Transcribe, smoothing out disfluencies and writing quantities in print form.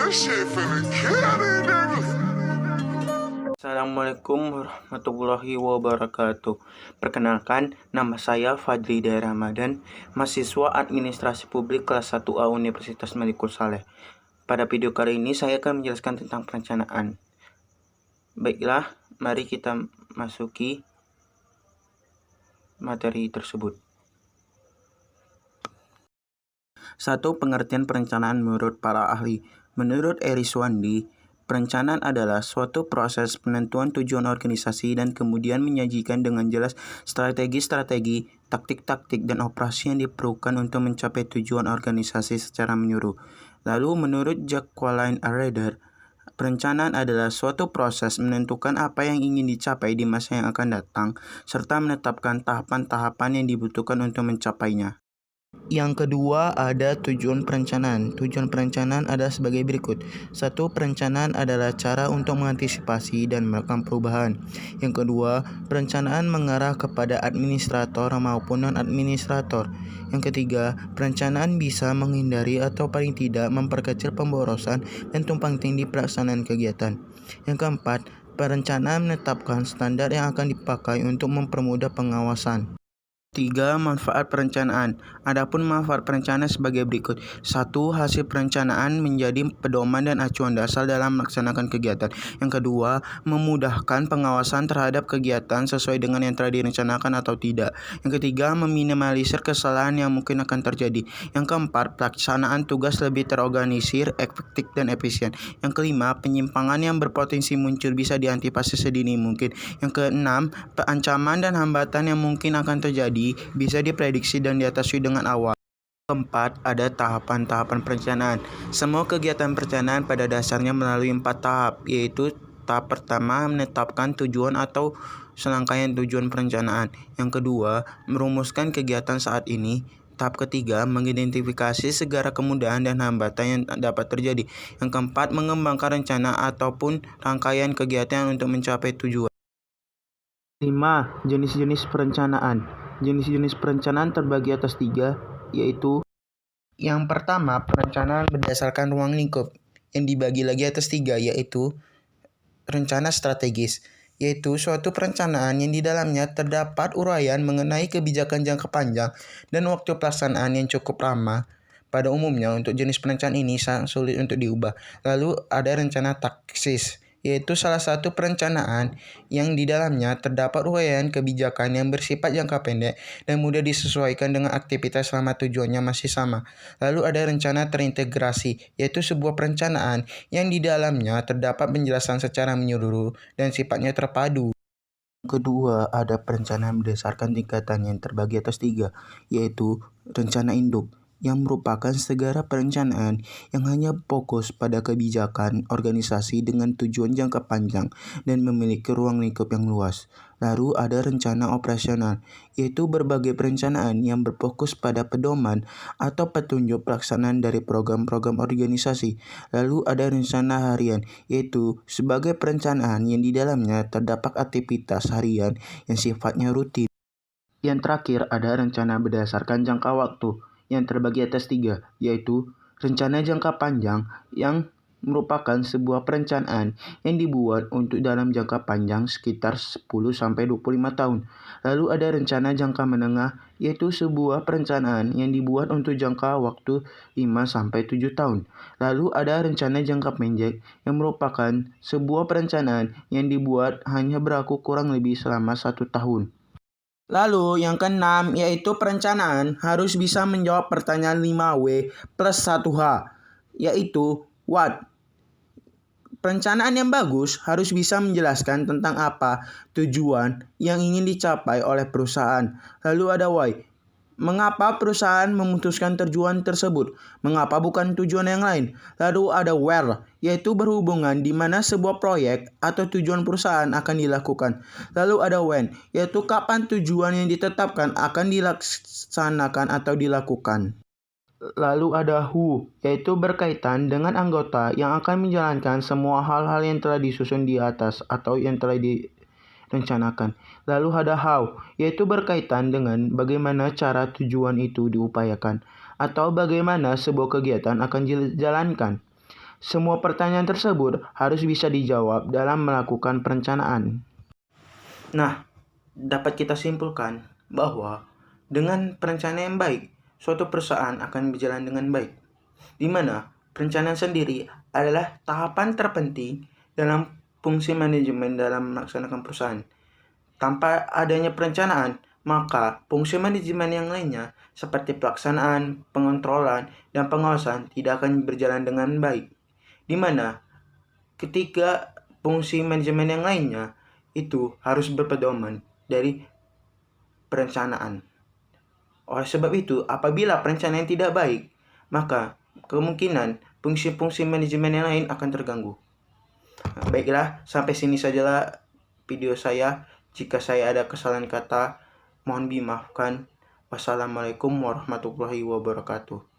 Assalamualaikum warahmatullahi wabarakatuh. Perkenalkan, nama saya Fadli Dai Ramadan, mahasiswa Administrasi Publik kelas 1A Universitas Malikul Saleh. Pada video kali ini saya akan menjelaskan tentang perencanaan. Baiklah, mari kita masuki materi tersebut. 1. Pengertian perencanaan menurut para ahli. Menurut Eriswandi, perencanaan adalah suatu proses penentuan tujuan organisasi dan kemudian menyajikan dengan jelas strategi-strategi, taktik-taktik, dan operasi yang diperlukan untuk mencapai tujuan organisasi secara menyeluruh. Lalu menurut Jacqueline Arader, perencanaan adalah suatu proses menentukan apa yang ingin dicapai di masa yang akan datang, serta menetapkan tahapan-tahapan yang dibutuhkan untuk mencapainya. Yang kedua, ada tujuan perencanaan. Tujuan perencanaan adalah sebagai berikut. 1. Perencanaan adalah cara untuk mengantisipasi dan melakukan perubahan. Yang kedua, perencanaan mengarah kepada administrator maupun non-administrator. Yang ketiga, perencanaan bisa menghindari atau paling tidak memperkecil pemborosan dan tumpang tindih pelaksanaan kegiatan. Yang keempat, perencanaan menetapkan standar yang akan dipakai untuk mempermudah pengawasan. 3. Manfaat perencanaan. Adapun manfaat perencanaan sebagai berikut. 1. Hasil perencanaan menjadi pedoman dan acuan dasar dalam melaksanakan kegiatan. Yang kedua, memudahkan pengawasan terhadap kegiatan sesuai dengan yang telah direncanakan atau tidak. Yang ketiga, meminimalisir kesalahan yang mungkin akan terjadi. Yang keempat, pelaksanaan tugas lebih terorganisir, efektif, dan efisien. Yang kelima, penyimpangan yang berpotensi muncul bisa diantisipasi sedini mungkin. Yang keenam, ancaman dan hambatan yang mungkin akan terjadi bisa diprediksi dan diatasi dengan awal. Keempat, ada tahapan-tahapan perencanaan. Semua kegiatan perencanaan pada dasarnya melalui 4 tahap, yaitu tahap pertama menetapkan tujuan atau serangkaian tujuan perencanaan. Yang kedua, merumuskan kegiatan saat ini. Tahap ketiga, mengidentifikasi segala kemudahan dan hambatan yang dapat terjadi. Yang keempat, mengembangkan rencana ataupun rangkaian kegiatan untuk mencapai tujuan. 5. Jenis-jenis perencanaan. Jenis-jenis perencanaan terbagi atas 3, yaitu yang pertama, perencanaan berdasarkan ruang lingkup, yang dibagi lagi atas 3, yaitu rencana strategis, yaitu suatu perencanaan yang di dalamnya terdapat uraian mengenai kebijakan jangka panjang dan waktu pelaksanaan yang cukup lama. Pada umumnya, untuk jenis perencanaan ini sangat sulit untuk diubah. Lalu ada rencana taktis, yaitu salah satu perencanaan yang di dalamnya terdapat uraian kebijakan yang bersifat jangka pendek dan mudah disesuaikan dengan aktivitas selama tujuannya masih sama. Lalu ada rencana terintegrasi, yaitu sebuah perencanaan yang di dalamnya terdapat penjelasan secara menyeluruh dan sifatnya terpadu. Kedua, ada perencanaan berdasarkan tingkatan yang terbagi atas 3, yaitu rencana induk, yang merupakan segala perencanaan yang hanya fokus pada kebijakan organisasi dengan tujuan jangka panjang dan memiliki ruang lingkup yang luas. Lalu ada rencana operasional, yaitu berbagai perencanaan yang berfokus pada pedoman atau petunjuk pelaksanaan dari program-program organisasi. Lalu ada rencana harian, yaitu sebagai perencanaan yang di dalamnya terdapat aktivitas harian yang sifatnya rutin. Yang terakhir ada rencana berdasarkan jangka waktu, yang terbagi atas 3, yaitu rencana jangka panjang yang merupakan sebuah perencanaan yang dibuat untuk dalam jangka panjang sekitar 10-25 tahun. Lalu ada rencana jangka menengah, yaitu sebuah perencanaan yang dibuat untuk jangka waktu 5-7 tahun. Lalu ada rencana jangka pendek yang merupakan sebuah perencanaan yang dibuat hanya berlaku kurang lebih selama 1 tahun. Lalu yang keenam, yaitu perencanaan harus bisa menjawab pertanyaan 5W plus 1H, yaitu what. Perencanaan yang bagus harus bisa menjelaskan tentang apa tujuan yang ingin dicapai oleh perusahaan. Lalu ada why. Mengapa perusahaan memutuskan tujuan tersebut? Mengapa bukan tujuan yang lain? Lalu ada where, yaitu berhubungan di mana sebuah proyek atau tujuan perusahaan akan dilakukan. Lalu ada when, yaitu kapan tujuan yang ditetapkan akan dilaksanakan atau dilakukan. Lalu ada who, yaitu berkaitan dengan anggota yang akan menjalankan semua hal-hal yang telah disusun di atas atau yang telah direncanakan. Lalu ada how, yaitu berkaitan dengan bagaimana cara tujuan itu diupayakan atau bagaimana sebuah kegiatan akan dijalankan. Semua pertanyaan tersebut harus bisa dijawab dalam melakukan perencanaan. Nah, dapat kita simpulkan bahwa dengan perencanaan yang baik, suatu perusahaan akan berjalan dengan baik, di mana perencanaan sendiri adalah tahapan terpenting dalam fungsi manajemen dalam melaksanakan perusahaan. Tanpa adanya perencanaan, maka fungsi manajemen yang lainnya seperti pelaksanaan, pengontrolan, dan pengawasan tidak akan berjalan dengan baik. Di mana ketika fungsi manajemen yang lainnya itu harus berpedoman dari perencanaan. Oleh sebab itu, apabila perencanaan tidak baik, maka kemungkinan fungsi-fungsi manajemen yang lain akan terganggu. Baiklah, sampai sini sajalah video saya. Jika saya ada kesalahan kata, mohon dimaafkan. Wassalamualaikum warahmatullahi wabarakatuh.